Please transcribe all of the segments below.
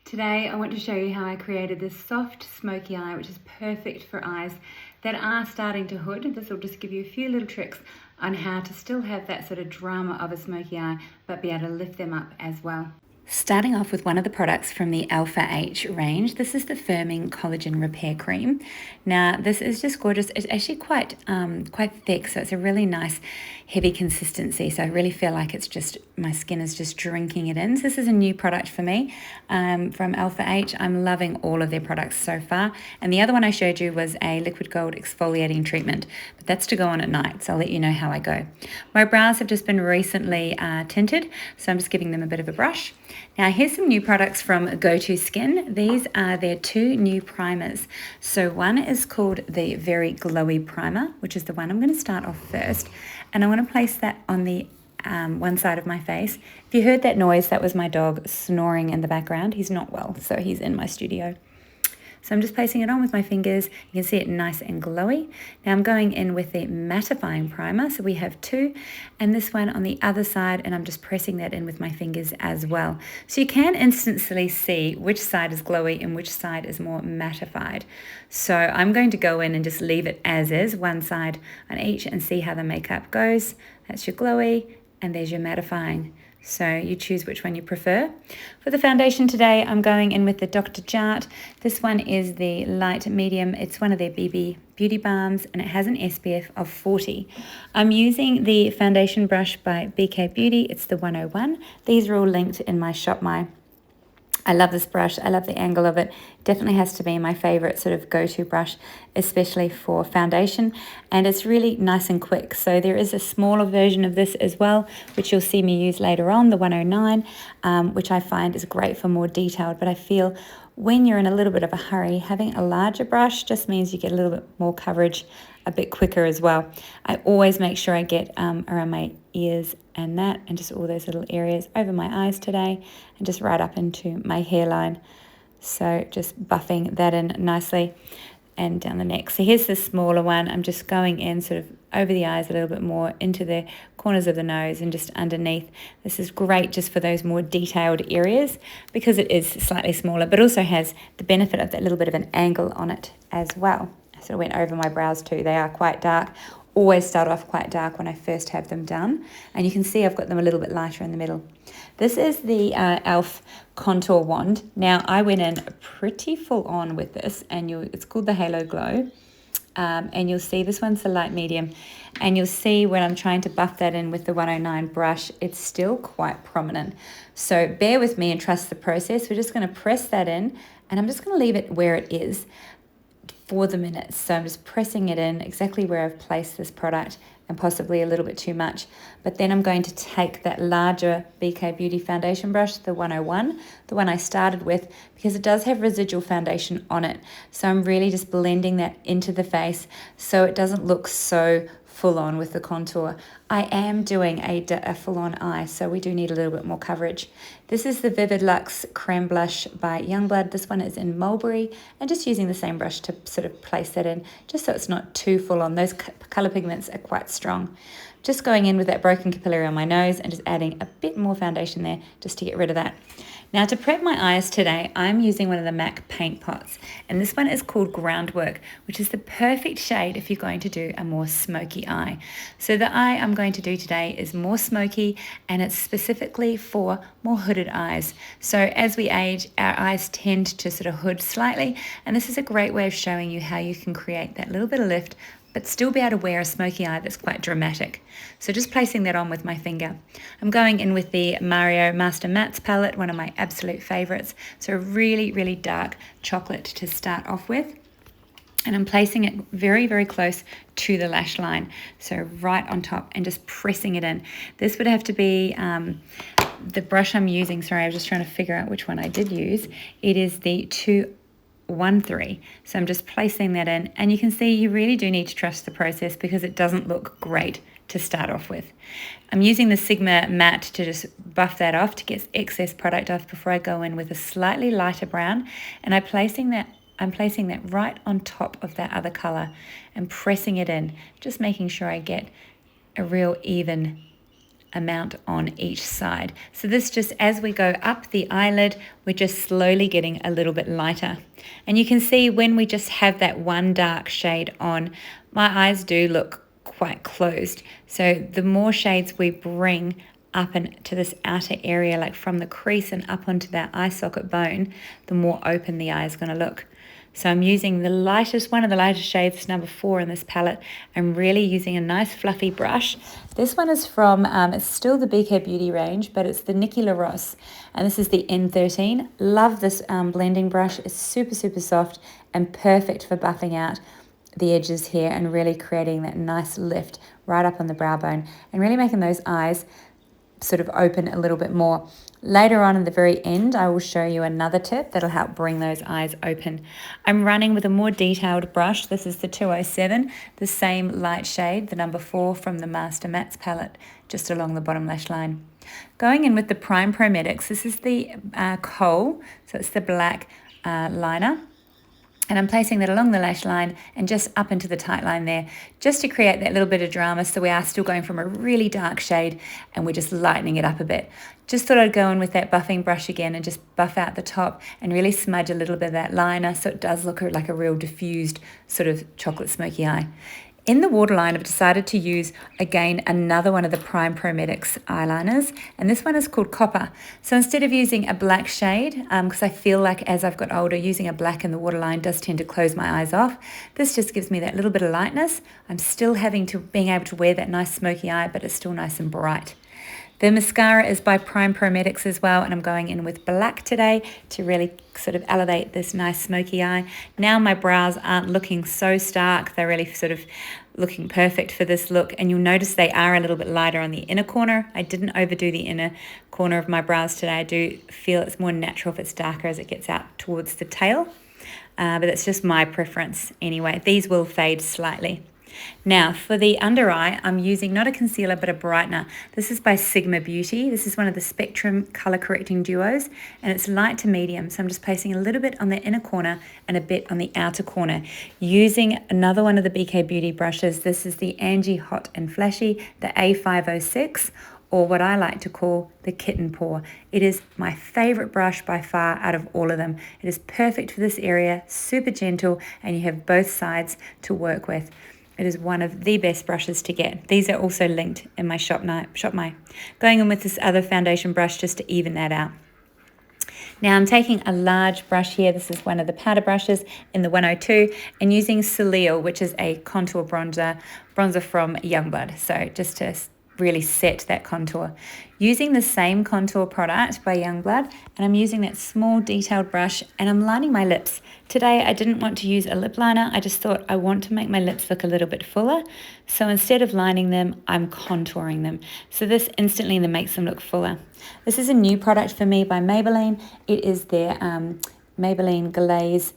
Today I want to show you how I created this soft smoky eye, which is perfect for eyes that are starting to hood. This will just give you a few little tricks on how to still have that sort of drama of a smoky eye, but be able to lift them up as well. Starting off with one of the products from the Alpha H range, this is the Firming Collagen Repair Cream. Now this is just gorgeous. It's actually quite thick, so it's a really nice heavy consistency. So I really feel like it's just, my skin is just drinking it in. So this is a new product for me from Alpha H. I'm loving all of their products so far. And the other one I showed you was a liquid gold exfoliating treatment, but that's to go on at night. So I'll let you know how I go. My brows have just been recently tinted, so I'm just giving them a bit of a brush. Now here's some new products from Go To Skin. These are their two new primers. So one is called the Very Glowy Primer, which is the one I'm going to start off first. And I want to place that on the one side of my face. If you heard that noise, that was my dog snoring in the background. He's not well, so he's in my studio. So I'm just placing it on with my fingers. You can see it nice and glowy. Now I'm going in with the mattifying primer. So we have two, and this one on the other side, and I'm just pressing that in with my fingers as well. So you can instantly see which side is glowy and which side is more mattified. So I'm going to go in and just leave it as is, one side on each, and see how the makeup goes. That's your glowy, and there's your mattifying. So you choose which one you prefer. For the foundation today, I'm going in with the Dr Jart. This one is the light medium. It's one of their BB beauty balms, and it has an SPF of 40. I'm using the foundation brush by BK Beauty. It's the 101. These are all linked in my Shop My. I love this brush. I love the angle of it. Definitely has to be my favorite sort of go-to brush, especially for foundation. And it's really nice and quick. So there is a smaller version of this as well, which you'll see me use later on, the 109, which I find is great for more detailed. But I feel when you're in a little bit of a hurry, having a larger brush just means you get a little bit more coverage a bit quicker as well. I always make sure I get around my ears and that, and just all those little areas over my eyes today, and just right up into my hairline. So just buffing that in nicely, and down the neck. So here's the smaller one. I'm just going in sort of over the eyes a little bit more, into the corners of the nose and just underneath. This is great just for those more detailed areas because it is slightly smaller, but also has the benefit of that little bit of an angle on it as well. So I went over my brows too. They are quite dark. Always start off quite dark when I first have them done. And you can see I've got them a little bit lighter in the middle. This is the e.l.f. contour wand. Now I went in pretty full on with this, and it's called the Halo Glow. And you'll see this one's the light medium. And you'll see when I'm trying to buff that in with the 109 brush, it's still quite prominent. So bear with me and trust the process. We're just going to press that in, and I'm just going to leave it where it is for the minute. So I'm just pressing it in exactly where I've placed this product, and possibly a little bit too much. But then I'm going to take that larger BK Beauty foundation brush, the 101, the one I started with, because it does have residual foundation on it. So I'm really just blending that into the face so it doesn't look so full on with the contour. I am doing a full on eye, so we do need a little bit more coverage. This is the Vivid Luxe Crème Blush by Youngblood. This one is in Mulberry, and just using the same brush to sort of place that in, just so it's not too full on. Those color pigments are quite strong. Just going in with that broken capillary on my nose and just adding a bit more foundation there just to get rid of that. Now to prep my eyes today, I'm using one of the MAC paint pots, and this one is called Groundwork, which is the perfect shade if you're going to do a more smoky eye. So the eye I'm going to do today is more smoky, and it's specifically for more hooded eyes. So as we age, our eyes tend to sort of hood slightly, and this is a great way of showing you how you can create that little bit of lift but still be able to wear a smoky eye that's quite dramatic. So just placing that on with my finger. I'm going in with the Mario Master Mattes palette, one of my absolute favorites. So really, really dark chocolate to start off with. And I'm placing it very, very close to the lash line. So right on top, and just pressing it in. This would have to be the brush I'm using. Sorry, I was just trying to figure out which one I did use. It is the 213. So I'm just placing that in, and you can see you really do need to trust the process because it doesn't look great to start off with. I'm using the Sigma matte to just buff that off to get excess product off before I go in with a slightly lighter brown, and I'm placing that right on top of that other color and pressing it in, just making sure I get a real even amount on each side. So this just, as we go up the eyelid, we're just slowly getting a little bit lighter. And you can see when we just have that one dark shade on, my eyes do look quite closed. So the more shades we bring up into this outer area, like from the crease and up onto that eye socket bone, the more open the eye is going to look. So I'm using the lightest, one of the lightest shades, number 4 in this palette. I'm really using a nice fluffy brush. This one is from, it's still the BK Beauty range, but it's the Nikki LaRosse, and this is the N13. Love this blending brush. It's super, super soft and perfect for buffing out the edges here and really creating that nice lift right up on the brow bone and really making those eyes sort of open a little bit more. Later on in the very end, I will show you another tip that'll help bring those eyes open. I'm running with a more detailed brush. This is the 207, the same light shade, the number 4 from the Master Mattes palette, just along the bottom lash line. Going in with the Prime Prometics, this is the kohl, so it's the black liner. And I'm placing that along the lash line and just up into the tight line there, just to create that little bit of drama, so we are still going from a really dark shade and we're just lightening it up a bit. Just thought I'd go in with that buffing brush again and just buff out the top and really smudge a little bit of that liner so it does look like a real diffused sort of chocolate smoky eye. In the waterline, I've decided to use, again, another one of the Prime Prometics eyeliners, and this one is called Copper. So instead of using a black shade, because I feel like as I've got older, using a black in the waterline does tend to close my eyes off, this just gives me that little bit of lightness. I'm still being able to wear that nice smoky eye, but it's still nice and bright. The mascara is by Prime Prometics as well, and I'm going in with black today to really sort of elevate this nice smoky eye. Now my brows aren't looking so stark, they're really sort of looking perfect for this look, and you'll notice they are a little bit lighter on the inner corner. I didn't overdo the inner corner of my brows today. I do feel it's more natural if it's darker as it gets out towards the tail, but that's just my preference anyway. These will fade slightly. Now for the under eye, I'm using not a concealer but a brightener. This is by Sigma Beauty. This is one of the Spectrum color correcting duos, and it's light to medium. So I'm just placing a little bit on the inner corner and a bit on the outer corner. Using another one of the BK Beauty brushes. This is the Angie Hot and Flashy, the A506, or what I like to call the kitten paw. It is my favorite brush by far out of all of them. It is perfect for this area, super gentle, and you have both sides to work with. It is one of the best brushes to get. These are also linked in my Shop My. Going in with this other foundation brush just to even that out. Now I'm taking a large brush here. This is one of the powder brushes in the 102, and using Soleil, which is a contour bronzer from Youngblood. So just to really set that contour. Using the same contour product by Youngblood, and I'm using that small detailed brush, and I'm lining my lips. Today I didn't want to use a lip liner. I just thought I want to make my lips look a little bit fuller. So instead of lining them, I'm contouring them. So this instantly makes them look fuller. This is a new product for me by Maybelline. It is their Maybelline Glaze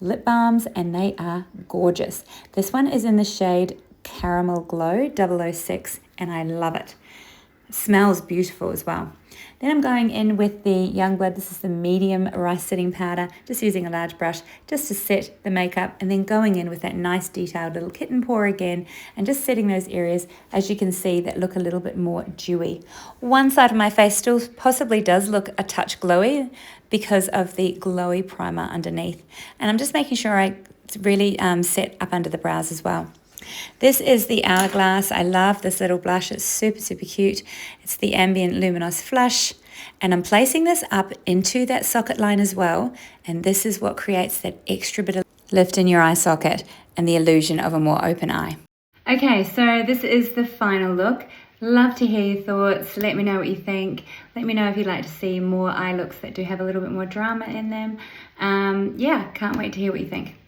lip balms, and they are gorgeous. This one is in the shade Caramel Glow 006, and I love it. It smells beautiful as well. Then I'm going in with the Youngblood. This is the medium rice setting powder, just using a large brush just to set the makeup, and then going in with that nice detailed little kitten paw again and just setting those areas, as you can see, that look a little bit more dewy. One side of my face still possibly does look a touch glowy because of the glowy primer underneath, and I'm just making sure I really set up under the brows as well. This is the Hourglass. I love this little blush. It's super, super cute. It's the Ambient Luminous Flush. And I'm placing this up into that socket line as well. And this is what creates that extra bit of lift in your eye socket and the illusion of a more open eye. Okay, so this is the final look. Love to hear your thoughts. Let me know what you think. Let me know if you'd like to see more eye looks that do have a little bit more drama in them. Yeah, can't wait to hear what you think.